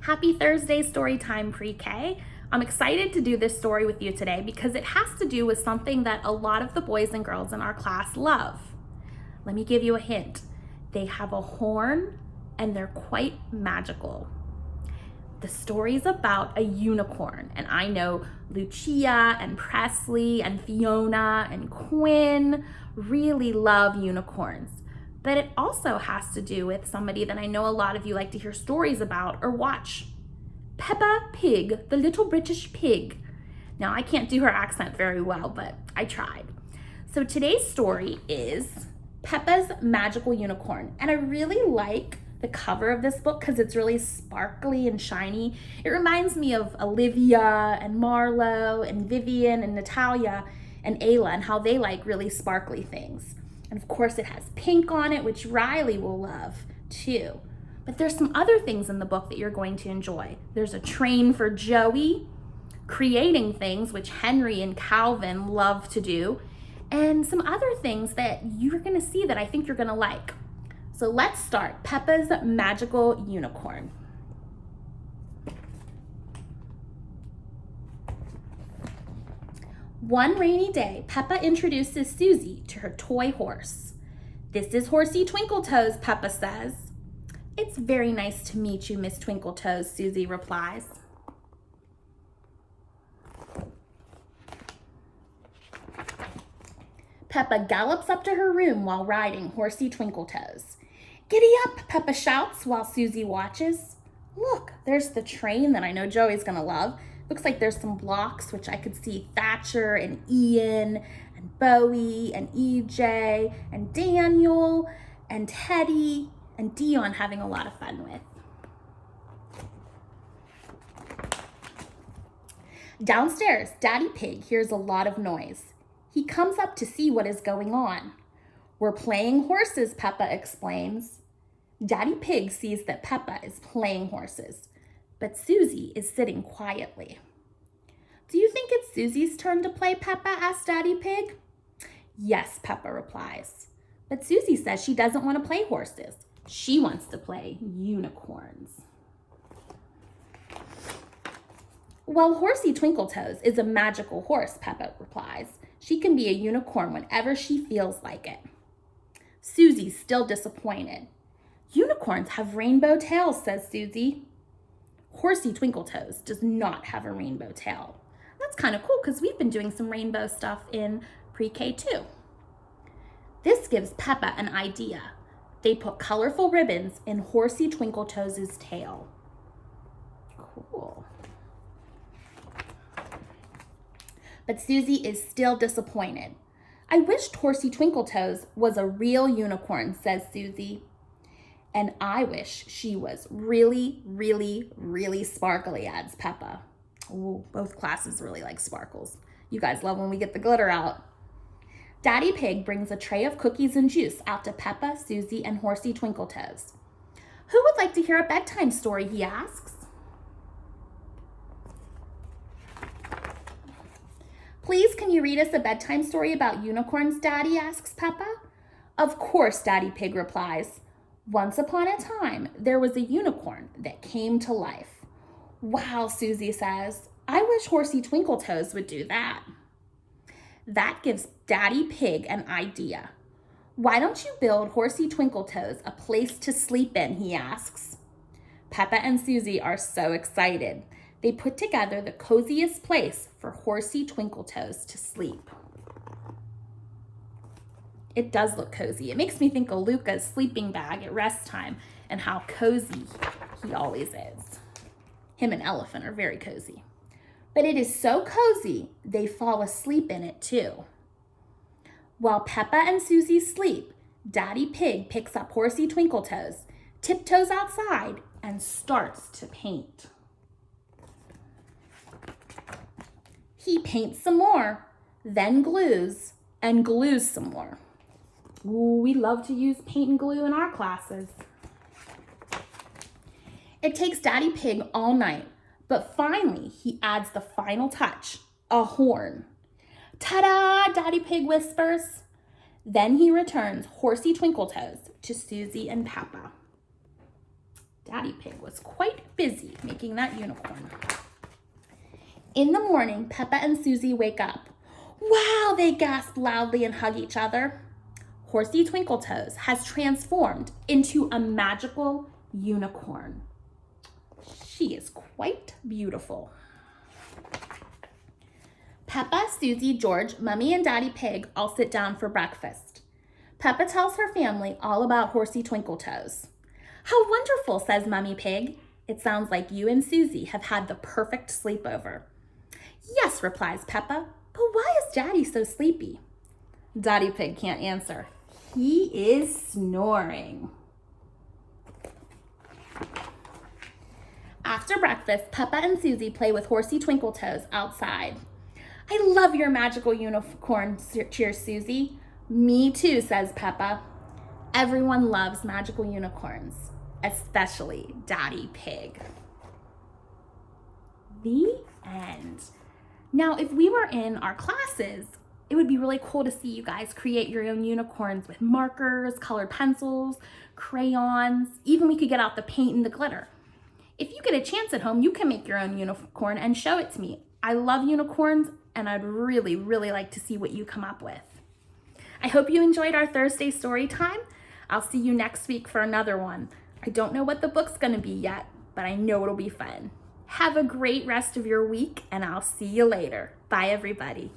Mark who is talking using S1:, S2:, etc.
S1: Happy Thursday Storytime Pre-K. I'm excited to do this story with you today because it has to do with something that a lot of the boys and girls in our class love. Let me give you a hint. They have a horn and they're quite magical. The story's about a unicorn, and I know Lucia and Presley and Fiona and Quinn really love unicorns. But it also has to do with somebody that I know a lot of you like to hear stories about or watch. Peppa Pig, the little British pig. Now, I can't do her accent very well, but I tried. So today's story is Peppa's Magical Unicorn, and I really like the cover of this book because it's really sparkly and shiny. It reminds me of Olivia and Marlo and Vivian and Natalia and Ayla and how they like really sparkly things. And of course it has pink on it, which Riley will love too. But there's some other things in the book that you're going to enjoy. There's a train for Joey, creating things, which Henry and Calvin love to do, and some other things that you're gonna see that I think you're gonna like. So let's start. Peppa's Magical Unicorn. One rainy day, Peppa introduces Susie to her toy horse. "This is Horsey Twinkletoes," Peppa says. "It's very nice to meet you, Miss Twinkletoes," Susie replies. Peppa gallops up to her room while riding Horsey Twinkletoes. "Giddy up," Peppa shouts while Susie watches. "Look, there's the train that I know Joey's gonna love. Looks like there's some blocks, which I could see Thatcher and Ian and Bowie and EJ and Daniel and Teddy and Dion having a lot of fun with." Downstairs, Daddy Pig hears a lot of noise. He comes up to see what is going on. "We're playing horses," Peppa explains. Daddy Pig sees that Peppa is playing horses, but Susie is sitting quietly. "Do you think it's Susie's turn to play, Peppa?" asks Daddy Pig. "Yes," Peppa replies. But Susie says she doesn't want to play horses. She wants to play unicorns. "Well, Horsey Twinkletoes is a magical horse," Peppa replies. "She can be a unicorn whenever she feels like it." Susie's still disappointed. "Unicorns have rainbow tails," says Susie. Horsey Twinkletoes does not have a rainbow tail. That's kind of cool because we've been doing some rainbow stuff in pre-K too. This gives Peppa an idea. They put colorful ribbons in Horsey Twinkletoes' tail. Cool. But Susie is still disappointed. "I wished Horsey Twinkletoes was a real unicorn," says Susie. "And I wish she was really, really, really sparkly," adds Peppa. Ooh, both classes really like sparkles. You guys love when we get the glitter out. Daddy Pig brings a tray of cookies and juice out to Peppa, Susie, and Horsey Twinkletoes. "Who would like to hear a bedtime story?" he asks. "Please, can you read us a bedtime story about unicorns, Daddy?" asks Peppa. "Of course," Daddy Pig replies. "Once upon a time, there was a unicorn that came to life." "Wow," Susie says. "I wish Horsey Twinkletoes would do that." That gives Daddy Pig an idea. "Why don't you build Horsey Twinkletoes a place to sleep in?" he asks. Peppa and Susie are so excited. They put together the coziest place for Horsey Twinkletoes to sleep. It does look cozy. It makes me think of Luca's sleeping bag at rest time and how cozy he always is. Him and Elephant are very cozy. But it is so cozy, they fall asleep in it too. While Peppa and Susie sleep, Daddy Pig picks up Horsey Twinkletoes, tiptoes outside, and starts to paint. He paints some more, then glues, and glues some more. Ooh, we love to use paint and glue in our classes. It takes Daddy Pig all night, but finally he adds the final touch, a horn. "Ta-da!" Daddy Pig whispers. Then he returns Horsey Twinkletoes to Susie and Peppa. Daddy Pig was quite busy making that unicorn. In the morning, Peppa and Susie wake up. Wow, they gasp loudly and hug each other. Horsey Twinkletoes has transformed into a magical unicorn. She is quite beautiful. Peppa, Susie, George, Mummy, and Daddy Pig all sit down for breakfast. Peppa tells her family all about Horsey Twinkletoes. How wonderful, says Mummy Pig. It sounds like you and Susie have had the perfect sleepover. Yes, replies Peppa, but why is Daddy so sleepy? Daddy Pig can't answer. He is snoring. After breakfast, Peppa and Susie play with Horsey Twinkletoes outside. I love your magical unicorn, cheers Susie. Me too, says Peppa. Everyone loves magical unicorns, especially Daddy Pig. The end. Now, if we were in our classes, it would be really cool to see you guys create your own unicorns with markers, colored pencils, crayons. Even we could get out the paint and the glitter. If you get a chance at home, you can make your own unicorn and show it to me. I love unicorns, and I'd really, really like to see what you come up with. I hope you enjoyed our Thursday story time. I'll see you next week for another one. I don't know what the book's gonna be yet, but I know it'll be fun. Have a great rest of your week, and I'll see you later. Bye, everybody.